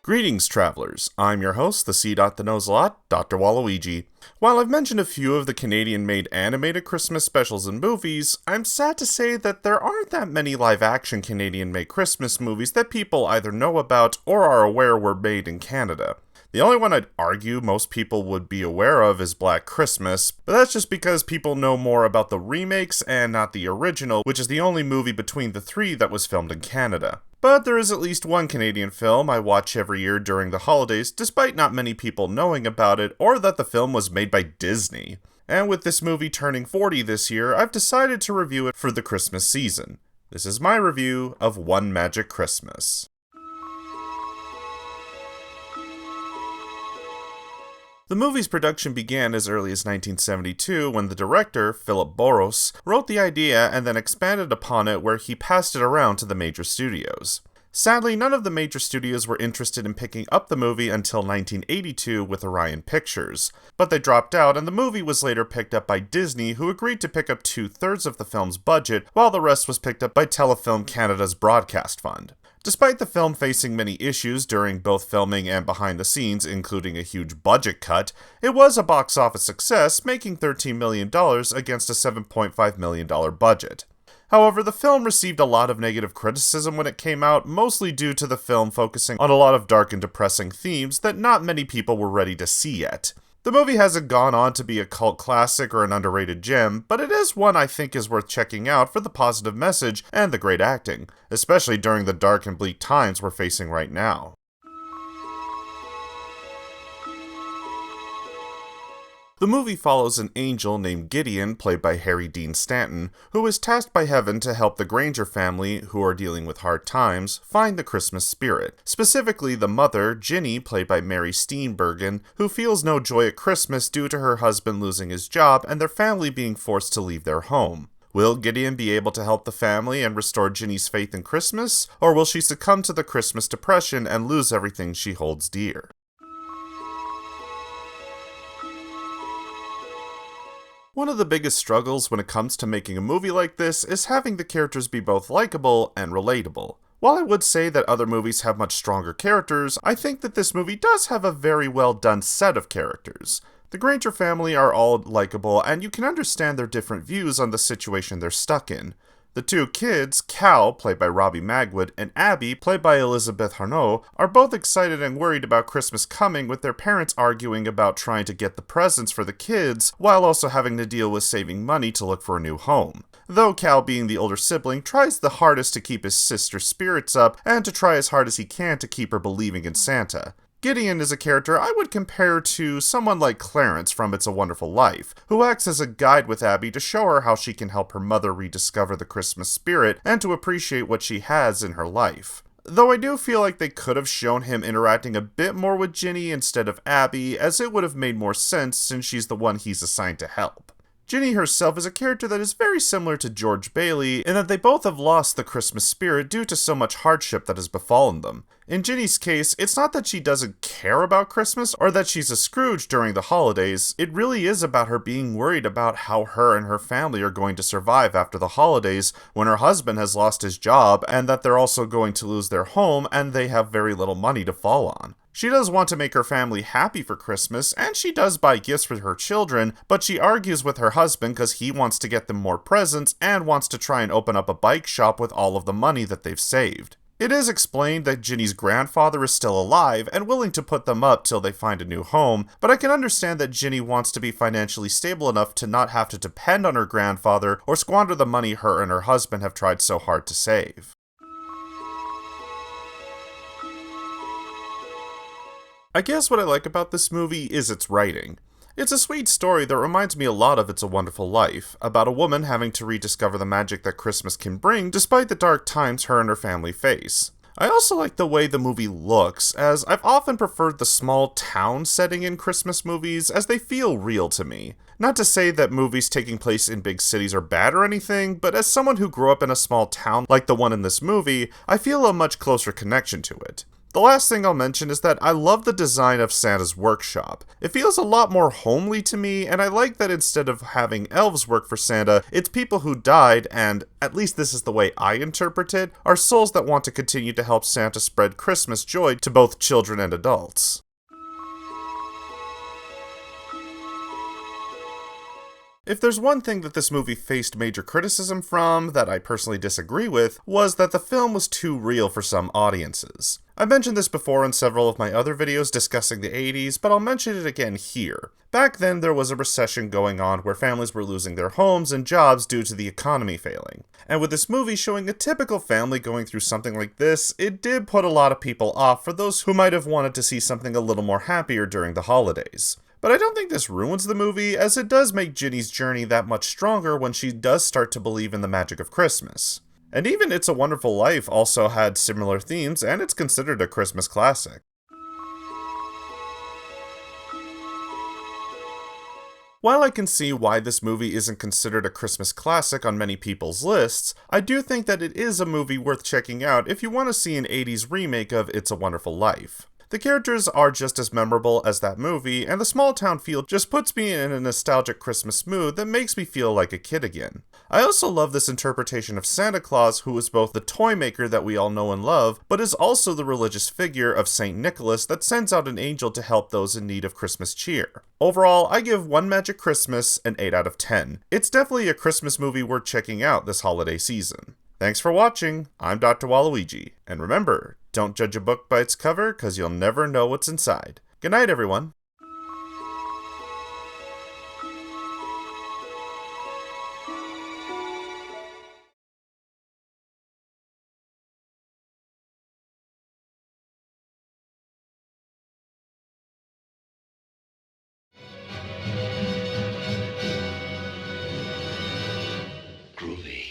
Greetings, travelers. I'm your host, the C.that knows a lot, Dr. Waluigi. While I've mentioned a few of the Canadian-made animated Christmas specials and movies, I'm sad to say that there aren't that many live-action Canadian-made Christmas movies that people either know about or are aware were made in Canada. The only one I'd argue most people would be aware of is Black Christmas, but that's just because people know more about the remakes and not the original, which is the only movie between the three that was filmed in Canada. But there is at least one Canadian film I watch every year during the holidays, despite not many people knowing about it or that the film was made by Disney. And with this movie turning 40 this year, I've decided to review it for the Christmas season. This is my review of One Magic Christmas. The movie's production began as early as 1972 when the director, Philip Boros, wrote the idea and then expanded upon it where he passed it around to the major studios. Sadly, none of the major studios were interested in picking up the movie until 1982 with Orion Pictures, but they dropped out and the movie was later picked up by Disney, who agreed to pick up 2/3 of the film's budget, while the rest was picked up by Telefilm Canada's Broadcast Fund. Despite the film facing many issues during both filming and behind the scenes, including a huge budget cut, it was a box office success, making $13 million against a $7.5 million budget. However, the film received a lot of negative criticism when it came out, mostly due to the film focusing on a lot of dark and depressing themes that not many people were ready to see yet. The movie hasn't gone on to be a cult classic or an underrated gem, but it is one I think is worth checking out for the positive message and the great acting, especially during the dark and bleak times we're facing right now. The movie follows an angel named Gideon, played by Harry Dean Stanton, who is tasked by Heaven to help the Granger family, who are dealing with hard times, find the Christmas spirit. Specifically, the mother, Ginny, played by Mary Steenburgen, who feels no joy at Christmas due to her husband losing his job and their family being forced to leave their home. Will Gideon be able to help the family and restore Ginny's faith in Christmas, or will she succumb to the Christmas depression and lose everything she holds dear? One of the biggest struggles when it comes to making a movie like this is having the characters be both likable and relatable. While I would say that other movies have much stronger characters, I think that this movie does have a very well done set of characters. The Granger family are all likable, and you can understand their different views on the situation they're stuck in. The two kids, Cal, played by Robbie Magwood, and Abby, played by Elizabeth Harnow, are both excited and worried about Christmas coming, with their parents arguing about trying to get the presents for the kids, while also having to deal with saving money to look for a new home. Though Cal, being the older sibling, tries the hardest to keep his sister's spirits up, and to try as hard as he can to keep her believing in Santa. Gideon is a character I would compare to someone like Clarence from It's a Wonderful Life, who acts as a guide with Abby to show her how she can help her mother rediscover the Christmas spirit and to appreciate what she has in her life. Though I do feel like they could have shown him interacting a bit more with Ginny instead of Abby, as it would have made more sense since she's the one he's assigned to help. Ginny herself is a character that is very similar to George Bailey in that they both have lost the Christmas spirit due to so much hardship that has befallen them. In Ginny's case, it's not that she doesn't care about Christmas or that she's a Scrooge during the holidays. It really is about her being worried about how her and her family are going to survive after the holidays when her husband has lost his job and that they're also going to lose their home and they have very little money to fall on. She does want to make her family happy for Christmas, and she does buy gifts for her children, but she argues with her husband because he wants to get them more presents and wants to try and open up a bike shop with all of the money that they've saved. It is explained that Ginny's grandfather is still alive and willing to put them up till they find a new home, but I can understand that Ginny wants to be financially stable enough to not have to depend on her grandfather or squander the money her and her husband have tried so hard to save. I guess what I like about this movie is its writing. It's a sweet story that reminds me a lot of It's a Wonderful Life, about a woman having to rediscover the magic that Christmas can bring despite the dark times her and her family face. I also like the way the movie looks, as I've often preferred the small town setting in Christmas movies as they feel real to me. Not to say that movies taking place in big cities are bad or anything, but as someone who grew up in a small town like the one in this movie, I feel a much closer connection to it. The last thing I'll mention is that I love the design of Santa's workshop. It feels a lot more homely to me, and I like that instead of having elves work for Santa, it's people who died, and, at least this is the way I interpret it, are souls that want to continue to help Santa spread Christmas joy to both children and adults. If there's one thing that this movie faced major criticism from, that I personally disagree with, was that the film was too real for some audiences. I mentioned this before in several of my other videos discussing the 80s, but I'll mention it again here. Back then, there was a recession going on where families were losing their homes and jobs due to the economy failing. And with this movie showing a typical family going through something like this, it did put a lot of people off for those who might have wanted to see something a little more happier during the holidays. But I don't think this ruins the movie, as it does make Ginny's journey that much stronger when she does start to believe in the magic of Christmas. And even It's a Wonderful Life also had similar themes, and it's considered a Christmas classic. While I can see why this movie isn't considered a Christmas classic on many people's lists, I do think that it is a movie worth checking out if you want to see an 80s remake of It's a Wonderful Life. The characters are just as memorable as that movie, and the small town feel just puts me in a nostalgic Christmas mood that makes me feel like a kid again. I also love this interpretation of Santa Claus, who is both the toy maker that we all know and love, but is also the religious figure of St. Nicholas that sends out an angel to help those in need of Christmas cheer. Overall, I give One Magic Christmas an 8 out of 10. It's definitely a Christmas movie worth checking out this holiday season. Thanks for watching, I'm Dr. Waluigi, and remember, don't judge a book by its cover, cause you'll never know what's inside. Good night, everyone. Groovy.